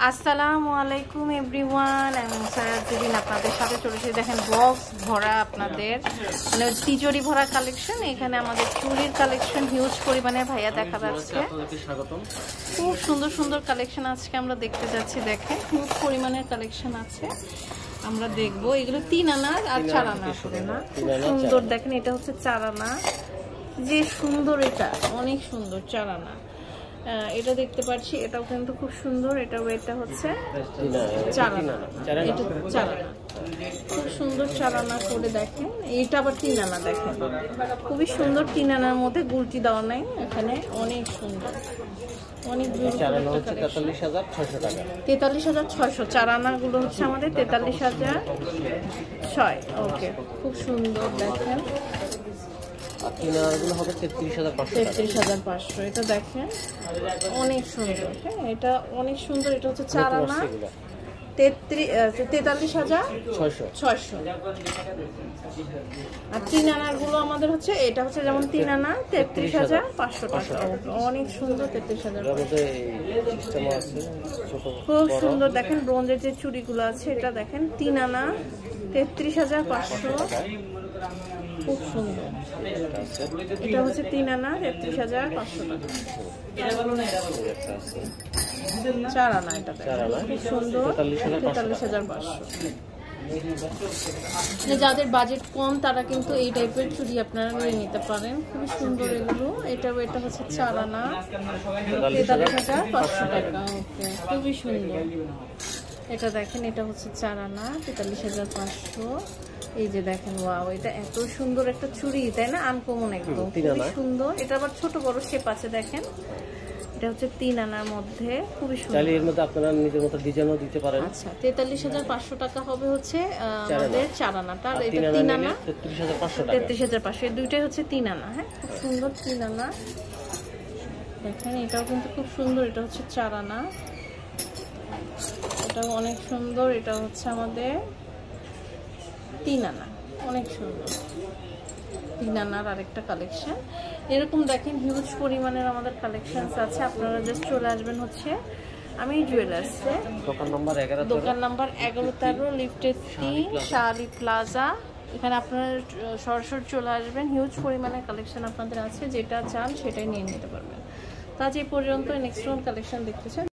আসসালামু আলাইকুম এভরিওয়ান, আমি মুসারাত জেরিন আপনাদের সাথে চলেছি। দেখেন বক্স ভরা আপনাদের মানে তিজোরি ভরা কালেকশন। এখানে আমাদের চুড়ির কালেকশন হিউজ পরিমাণে ভাইয়া দেখা যাচ্ছে। খুব সুন্দর সুন্দর কালেকশন আজকে আমরা দেখতে যাচ্ছি। দেখেন হিউজ পরিমাণের কালেকশন আছে, আমরা দেখবো। এগুলো 3 আনা আর 4 আনা করে না, খুব সুন্দর। দেখেন এটা হচ্ছে 4 আনা, যে সুন্দর, এটা অনেক সুন্দর 4 আনা। এটা দেখতে পাচ্ছি, এটাও কিন্তু খুব সুন্দর। এটাও এটা হচ্ছে 4 আনা, এটা 4 আনা, খুব সুন্দর 4 আনা করে। দেখেন এটা আবার 3 আনা, দেখেন খুবই সুন্দর। 3 আনার মধ্যে গুলটি দেওয়া নাই, এখানে অনেক সুন্দর, অনেক 43,600 টাকা। 43,600 4 আনাগুলো হচ্ছে আমাদের 43,600। ওকে, খুব সুন্দর। দেখেন 33,500। এটা দেখেন অনেক সুন্দর। হ্যাঁ, এটা অনেক সুন্দর। এটা হচ্ছে 4 আনা, 43,600। আর 3 আনার গুলো আমাদের হচ্ছে, এটা হচ্ছে যেমন 3 আনা 33,500 টাকা। অনেক সুন্দর 33,500, খুব সুন্দর। দেখেন ব্রোঞ্জের যে চুড়িগুলো আছে, এটা দেখেন 3 আনা 33,500, খুব সুন্দর। এটা হচ্ছে 3 আনা 33,500 টাকা। 4 আনা, এটা খুব সুন্দর 43,500। যাদের বাজেট কম তারা কিন্তু এই টাইপের চুড়ি আপনারা নিয়ে নিতে পারেন, খুবই সুন্দর এগুলো। এটা হচ্ছে 4 আনা 43,500 টাকা। ওকে, খুবই সুন্দর। এটা দেখেন, এটা হচ্ছে 4 আনা 43,500। এই যে দেখেন, ওয়াও, এটা এত সুন্দর একটা চুড়ি, তাই না? আনকমন একদম, খুবই সুন্দর। এটা আবার ছোট বড় শেপ আছে। দেখেন এটা হচ্ছে 3 আনার মধ্যে, খুবই সুন্দর। এর মধ্যে আপনারা নিজের মতো ডিজাইনও দিতে পারেন। আচ্ছা, 43,500 টাকা হবে হচ্ছে আমাদের 4 আনাটা। এটা 3 আনা 33,500। এই দুইটাই হচ্ছে 3 আনা। হ্যাঁ, খুব সুন্দর 3 আনা। দেখেন এটাও কিন্তু খুব সুন্দর। এটা হচ্ছে 4 আনা, এটাও অনেক সুন্দর। এটা হচ্ছে আমাদের 3 আনা, অনেক সুন্দর 3 আনার আরেকটা কালেকশন। এরকম দেখেন হিউজ পরিমাণের আমাদের কালেকশনস আছে। আপনারা জাস্ট চলে আসবেন হচ্ছে আমি জুয়েলার্সে, দোকান নাম্বার 11-13, লিফটের 3, শাহ আলী প্লাজা। এখানে আপনারা সরাসরি চলে আসবেন। হিউজ পরিমাণের কালেকশন আপনাদের আছে, যেটা চান সেটাই নিয়ে নিতে পারবেন। তো আজ এই পর্যন্ত। নেক্সট কালেকশন দেখতে চান।